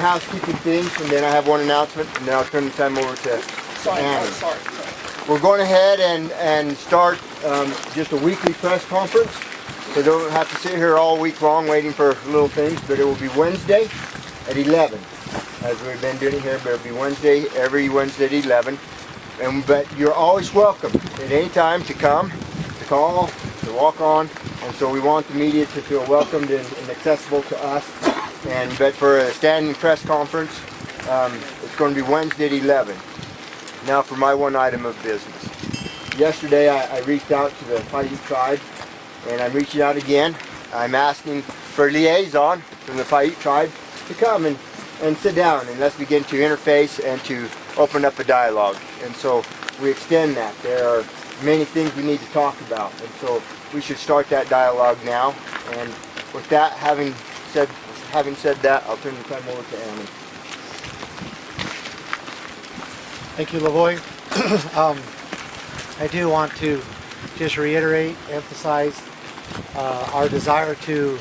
housekeeping things, and then I have one announcement, and then I'll turn the time over to Annie. Sorry. We're going ahead and start just a weekly press conference. So they don't have to sit here all week long waiting for little things, but it will be Wednesday at 11, as we've been doing it here, but it'll be Wednesday, every Wednesday at 11. But you're always welcome at any time to come, to call, to walk on, and so we want the media to feel welcomed and accessible to us. But for a standing press conference, it's going to be Wednesday at 11. Now for my one item of business. Yesterday I reached out to the Paiute tribe, and I'm reaching out again. I'm asking for a liaison from the Paiute tribe to come and sit down, and let's begin to interface and to open up a dialogue. And so we extend that. There are many things we need to talk about, and so we should start that dialogue now. And with that, having said that, I'll turn the time over to Annie. Thank you, Lavoy. I do want to just reiterate, emphasize our desire to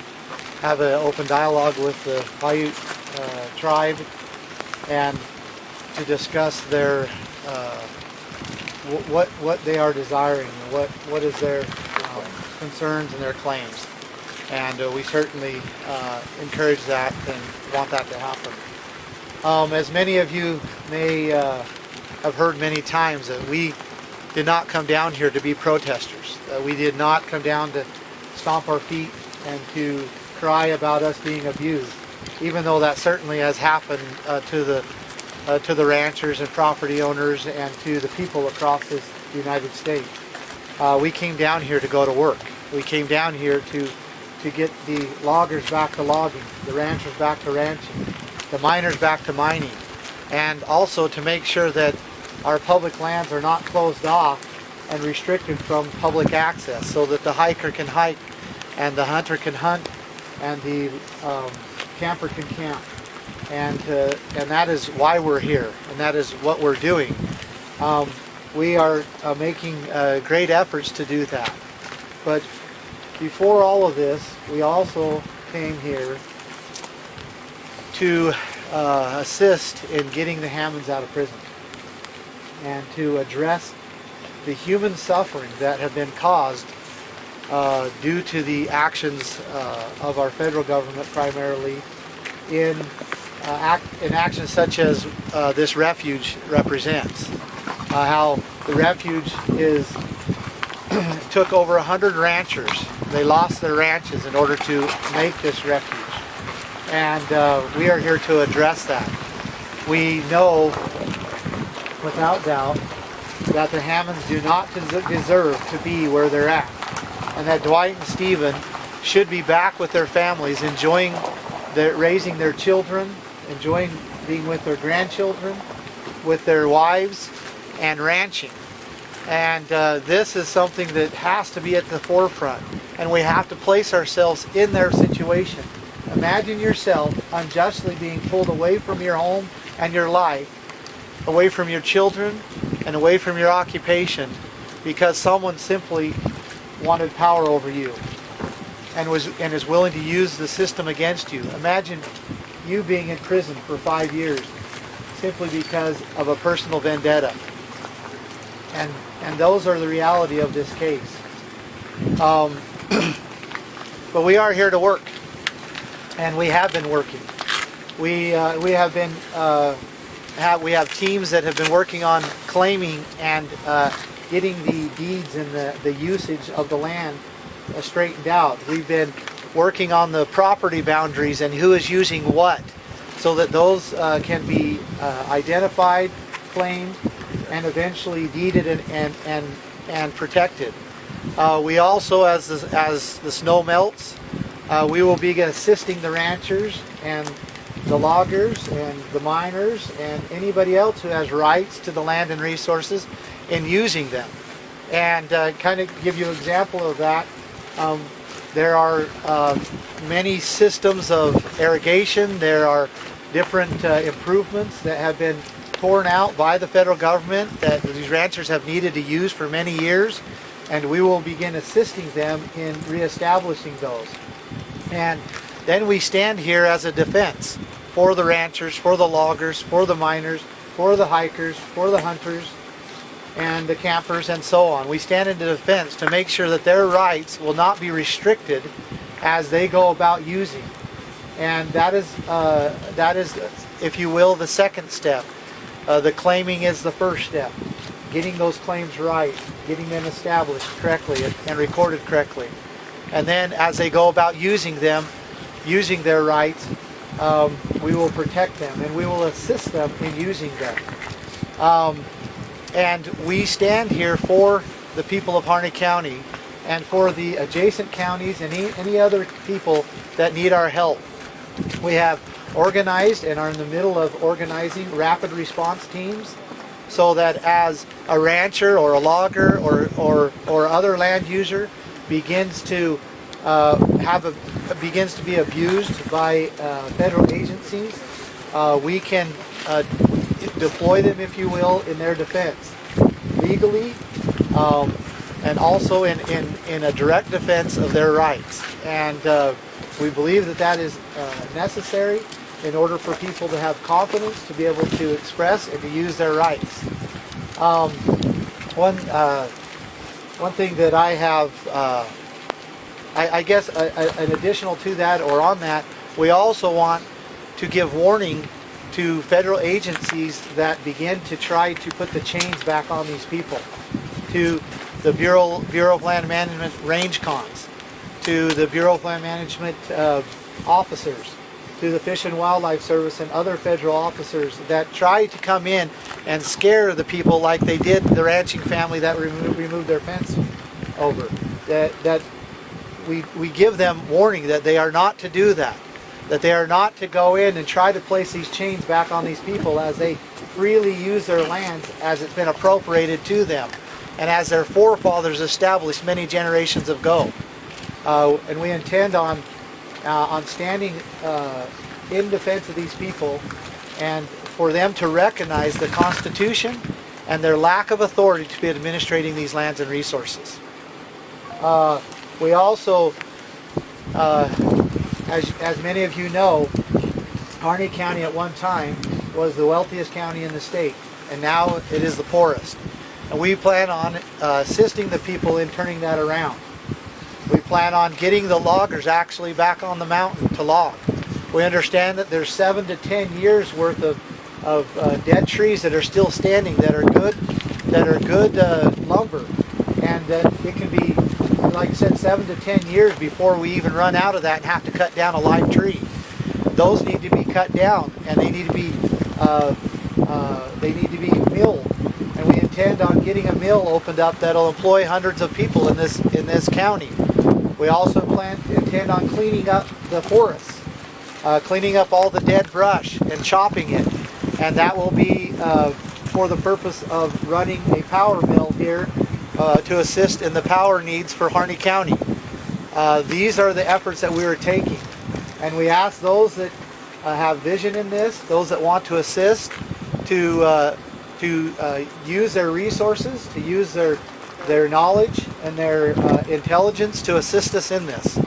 have an open dialogue with the Paiute tribe and to discuss their what they are desiring, what is their concerns and their claims, and we certainly encourage that and want that to happen. As many of you may have heard many times, that we did not come down here to be protesters. We did not come down to stomp our feet and to cry about us being abused, even though that certainly has happened to the ranchers and property owners and to the people across this United States. We came down here to go to work. We came down here to get the loggers back to logging, the ranchers back to ranching, the miners back to mining, and also to make sure that our public lands are not closed off and restricted from public access, so that the hiker can hike and the hunter can hunt and the camper can camp. And that is why we're here, and that is what we're doing. We are making great efforts to do that. But before all of this, we also came here to assist in getting the Hammonds out of prison and to address the human suffering that have been caused due to the actions of our federal government, primarily in actions such as this refuge represents. How the refuge took over 100 ranchers. They lost their ranches in order to make this refuge. And we are here to address that. We know without doubt that the Hammonds do not deserve to be where they're at, and that Dwight and Stephen should be back with their families, enjoying raising their children, enjoying being with their grandchildren, with their wives, and ranching. And this is something that has to be at the forefront, and we have to place ourselves in their situation. Imagine yourself unjustly being pulled away from your home and your life, away from your children and away from your occupation, because someone simply wanted power over you and is willing to use the system against you. Imagine you being in prison for 5 years simply because of a personal vendetta. And those are the reality of this case. But we are here to work, and we have been working. We have teams that have been working on claiming and getting the deeds and the usage of the land straightened out. We've been working on the property boundaries and who is using what, so that those can be identified, claimed, and eventually deeded and protected. We also, as the snow melts, we will be assisting the ranchers and the loggers and the miners and anybody else who has rights to the land and resources in using them. And kind of give you an example of that, there are many systems of irrigation. There are different improvements that have been torn out by the federal government that these ranchers have needed to use for many years, and we will begin assisting them in reestablishing those. And then we stand here as a defense. for the ranchers, for the loggers, for the miners, for the hikers, for the hunters, and the campers, and so on. We stand in defense to make sure that their rights will not be restricted as they go about using. And that is, if you will, the second step. The claiming is the first step. Getting those claims right, getting them established correctly and recorded correctly. And then as they go about using them, using their rights, we will protect them and we will assist them in using them. And we stand here for the people of Harney County and for the adjacent counties and any other people that need our help. We have organized and are in the middle of organizing rapid response teams so that as a rancher or a logger or other land user begins to begins to be abused by federal agencies, we can deploy them, if you will, in their defense legally, and also in a direct defense of their rights. And we believe that that is necessary in order for people to have confidence to be able to express and to use their rights. One thing that I have, I guess an additional to that or on that, we also want to give warning to federal agencies that begin to try to put the chains back on these people, to the Bureau of Land Management range cons, to the Bureau of Land Management officers, to the Fish and Wildlife Service and other federal officers that try to come in and scare the people like they did the ranching family that removed their fence over. That we give them warning that they are not to do that. That they are not to go in and try to place these chains back on these people as they freely use their lands as it's been appropriated to them and as their forefathers established many generations ago. And we intend on standing in defense of these people and for them to recognize the Constitution and their lack of authority to be administrating these lands and resources. We also, as many of you know, Harney County at one time was the wealthiest county in the state, and now it is the poorest. And we plan on assisting the people in turning that around. We plan on getting the loggers actually back on the mountain to log. We understand that there's 7 to 10 years worth of dead trees that are still standing that are good lumber, and it can be, like I said, 7 to 10 years before we even run out of that and have to cut down a live tree. Those need to be cut down, and they need to be milled. And we intend on getting a mill opened up that'll employ hundreds of people in this county. We also intend on cleaning up the forests, cleaning up all the dead brush and chopping it, and that will be for the purpose of running a power mill here to assist in the power needs for Harney County. These are the efforts that we are taking, and we ask those that have vision in this, those that want to assist, to use their resources, to use their knowledge and their intelligence to assist us in this.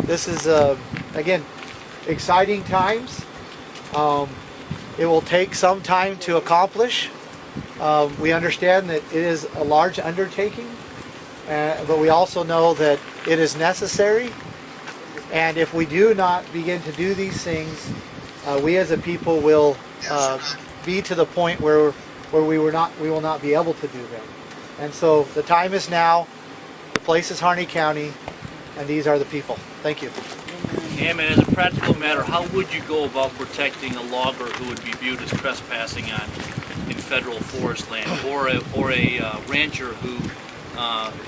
This is, again, exciting times. It will take some time to accomplish. We understand that it is a large undertaking, but we also know that it is necessary. And if we do not begin to do these things, we as a people will be to the point where we will not be able to do them. And so the time is now, the place is Harney County, and these are the people. Thank you. And as a practical matter, how would you go about protecting a logger who would be viewed as trespassing in federal forest land, or a rancher who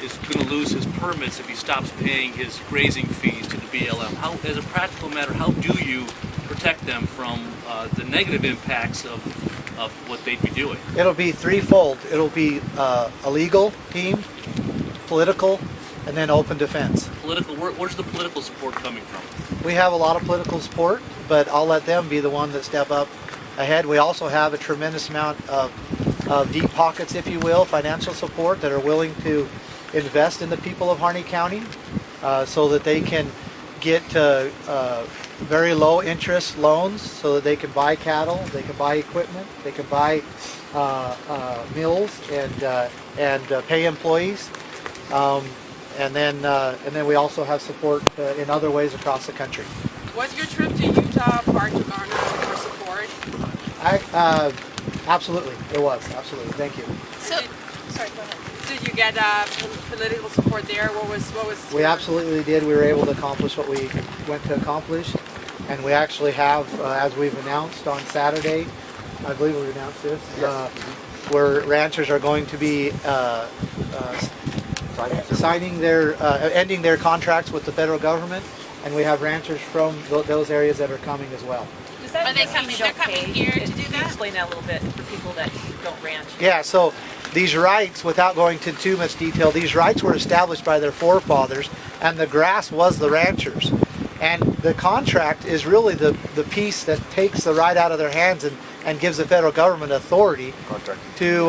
is going to lose his permits if he stops paying his grazing fees to the BLM? How, as a practical matter, how do you protect them from the negative impacts of what they'd be doing? It'll be threefold. It'll be a legal team, political, and then open defense. Political, where's the political support coming from? We have a lot of political support, but I'll let them be the one that step up ahead. We also have a tremendous amount of deep pockets, if you will, financial support that are willing to invest in the people of Harney County so that they can get very low interest loans so that they can buy cattle, they can buy equipment, they can buy mills and pay employees. And then we also have support in other ways across the country. Was your trip to Utah part to garner more support? Absolutely, it was. Absolutely, thank you. Sorry, go ahead. Did you get political support there? What was? We absolutely did. We were able to accomplish what we went to accomplish, and we actually have, as we've announced on Saturday, I believe we announced this, where ranchers are going to be ending their contracts with the federal government, and we have ranchers from those areas that are coming as well. Are they coming? They're coming here to do Can you that. explain that a little bit for people that don't ranch? Yeah, so these rights, without going into too much detail, these rights were established by their forefathers, and the grass was the ranchers. And the contract is really the piece that takes the right out of their hands and gives the federal government authority to,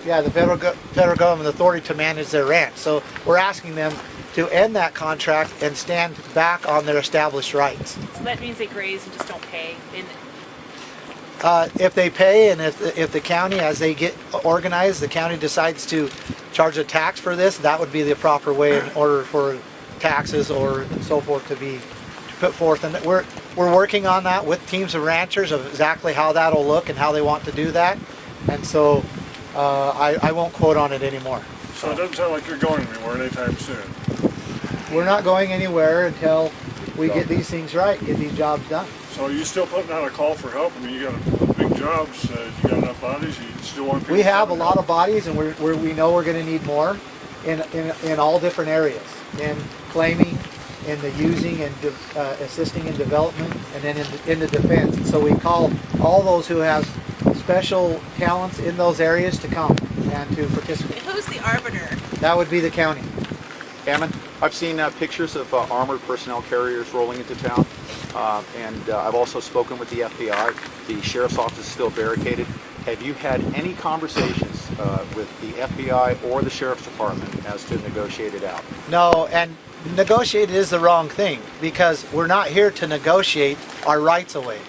the federal government authority to manage their ranch. So we're asking them to end that contract and stand back on their established rights. So that means they graze and just don't pay. If they pay, and if the county, as they get organized, the county decides to charge a tax for this, that would be the proper way in order for taxes or so forth to be put forth. And we're working on that with teams of ranchers of exactly how that'll look and how they want to do that. And so I won't quote on it anymore. So it doesn't sound like you're going anywhere anytime soon. We're not going anywhere until we get these things right, get these jobs done. So are you still putting out a call for help? I mean, you got big jobs, you got enough bodies, you still want people? We have a lot of bodies, and we know we're going to need more in all different areas, in claiming, in the using and assisting in development, and then in the defense. And so we call all those who have special talents in those areas to come and to participate. Who's the arbiter? That would be the county. Hammond, I've seen pictures of armored personnel carriers rolling into town, and I've also spoken with the FBI. The sheriff's office is still barricaded. Have you had any conversations with the FBI or the sheriff's department as to negotiate it out? No, and negotiate is the wrong thing, because we're not here to negotiate our rights away.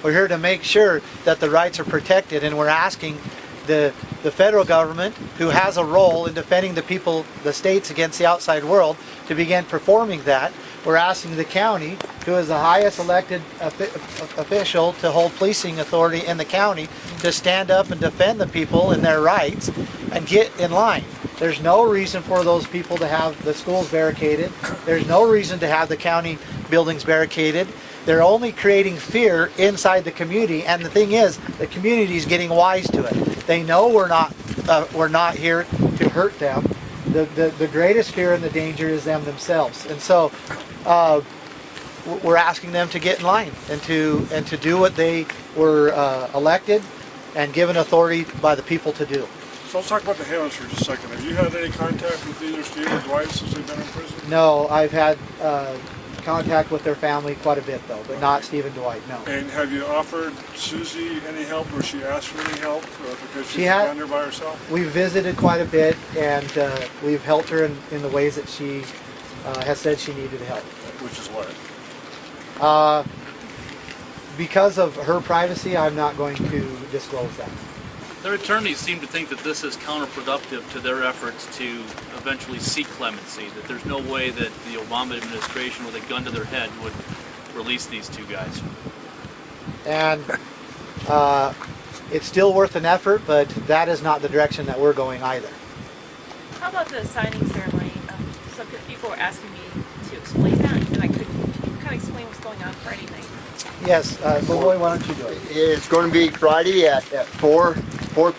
We're here to make sure that the rights are protected, and we're asking the federal government, who has a role in defending the people, the states, against the outside world, to begin performing that. We're asking the county, who is the highest elected official to hold policing authority in the county, to stand up and defend the people and their rights and get in line. There's no reason for those people to have the schools barricaded. There's no reason to have the county buildings barricaded. They're only creating fear inside the community, and the thing is, the community is getting wise to it. They know we're not here to hurt them. The greatest fear and the danger is them themselves, and so we're asking them to get in line and to do what they were elected and given authority by the people to do. So let's talk about the Halens for just a second. Have you had any contact with either Steve or Dwight since they've been in prison? No, I've had contact with their family quite a bit, though, but not Steve and Dwight, no. And have you offered Susie any help, or she asked for any help because she's She had- down there by herself? We've visited quite a bit, and we've helped her in the ways that she has said she needed help. Which is what? Because of her privacy, I'm not going to disclose that. Their attorneys seem to think that this is counterproductive to their efforts to eventually seek clemency, that there's no way that the Obama administration with a gun to their head would release these two guys. And it's still worth an effort, but that is not the direction that we're going either. How about the signing ceremony? Some people were asking me to explain that, and I couldn't. Can you kind of explain what's going on Friday night? Yes, Boy, why don't you do it? It's going to be Friday at 4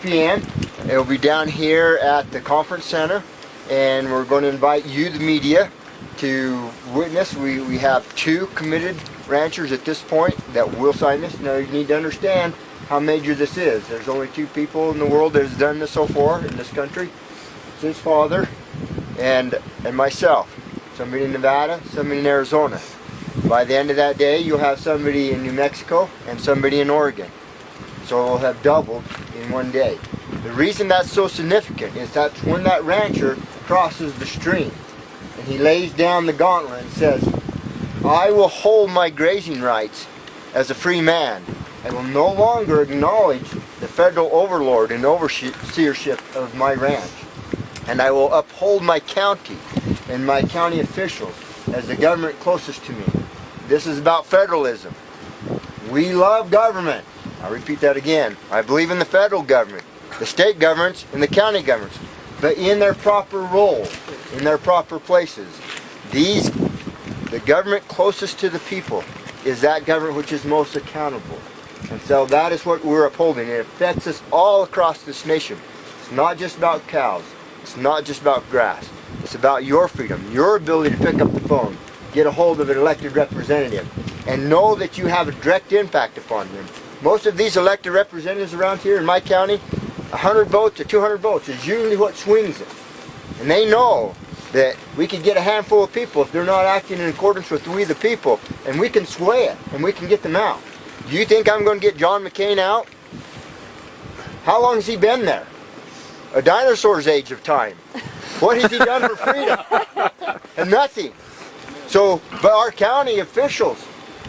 p.m. It will be down here at the conference center, and we're going to invite you, the media, to witness. We have 2 committed ranchers at this point that will sign this. Now you need to understand how major this is. There's only 2 people in the world that has done this so far in this country. It's his father and myself. Somebody in Nevada, somebody in Arizona. By the end of that day, you'll have somebody in New Mexico and somebody in Oregon. So we'll have doubled in one day. The reason that's so significant is that when that rancher crosses the stream and he lays down the gauntlet and says, I will hold my grazing rights as a free man. I will no longer acknowledge the federal overlord and overseership of my ranch. And I will uphold my county and my county officials as the government closest to me. This is about federalism. We love government. I'll repeat that again. I believe in the federal government, the state governments, and the county governments, but in their proper role, in their proper places. The government closest to the people is that government which is most accountable. And so that is what we're upholding. It affects us all across this nation. It's not just about cows. It's not just about grass. It's about your freedom, your ability to pick up the phone, get a hold of an elected representative, and know that you have a direct impact upon them. Most of these elected representatives around here in my county, 100 votes to 200 votes is usually what swings it. And they know that we can get a handful of people if they're not acting in accordance with we the people, and we can sway it, and we can get them out. Do you think I'm going to get John McCain out? How long has he been there? A dinosaur's age of time. What has he done for freedom? And nothing. So, but our county officials,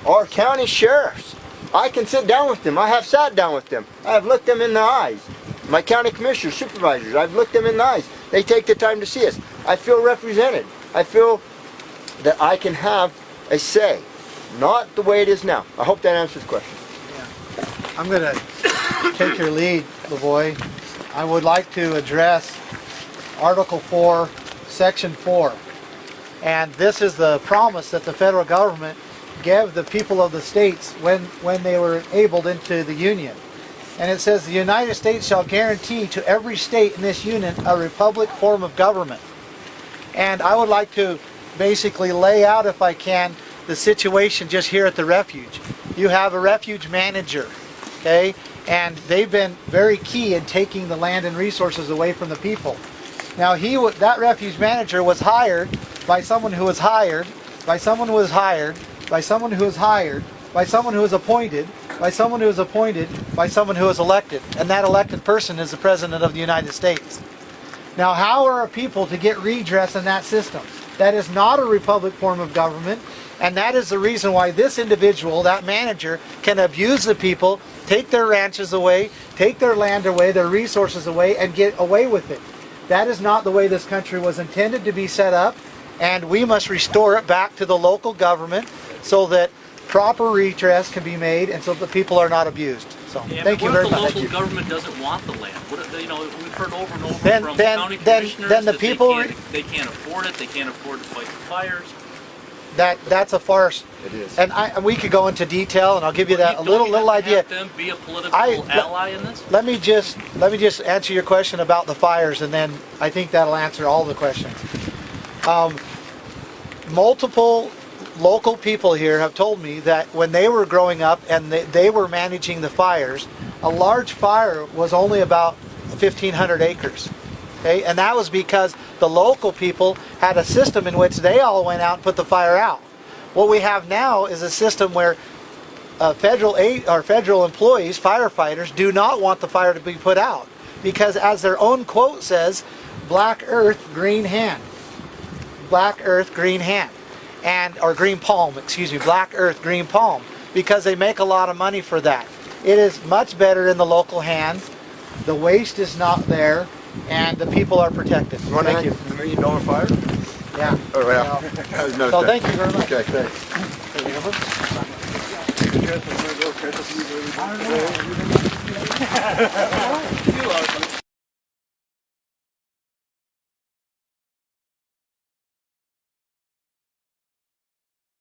our county sheriffs, I can sit down with them. I have sat down with them. I have looked them in the eyes. My county commissioners, supervisors, I've looked them in the eyes. They take the time to see us. I feel represented. I feel that I can have a say. Not the way it is now. I hope that answers the question. I'm going to take your lead, LaVoy. I would like to address Article 4, Section 4. And this is the promise that the federal government gave the people of the states when they were enabled into the Union. And it says, the United States shall guarantee to every state in this Union a republic form of government. And I would like to basically lay out, if I can, the situation just here at the refuge. You have a refuge manager, okay? And they've been very key in taking the land and resources away from the people. Now that refuge manager was hired by someone who was hired, by someone who was hired, by someone who was hired, by someone who was appointed, by someone who was appointed, by someone who was elected. And that elected person is the President of the United States. Now how are people to get redress in that system? That is not a republic form of government. And that is the reason why this individual, that manager, can abuse the people, take their ranches away, take their land away, their resources away, and get away with it. That is not the way this country was intended to be set up, and we must restore it back to the local government so that proper redress can be made and so that people are not abused. So, yeah, thank you very much. What if the local government doesn't want the land? What if, we've heard over and over from Then county commissioners the that people they can't afford it, they can't afford to fight the fires. That's a farce. It is. And we could go into detail, and I'll give you that a little idea. Have them be a political ally in this? Let me just answer your question about the fires, and then I think that'll answer all the questions. Multiple local people here have told me that when they were growing up and they were managing the fires, a large fire was only about 1,500 acres. Okay? And that was because the local people had a system in which they all went out and put the fire out. What we have now is a system where federal employees, firefighters, do not want the fire to be put out because, as their own quote says, black earth, green hand. Black earth, green hand. Or green palm, excuse me, black earth, green palm, because they make a lot of money for that. It is much better in the local hands. The waste is not there, and the people are protected. Thank you. $1 million fire? Yeah. Oh, yeah. So thank you very much. Okay, thanks. You guys want to go catch us?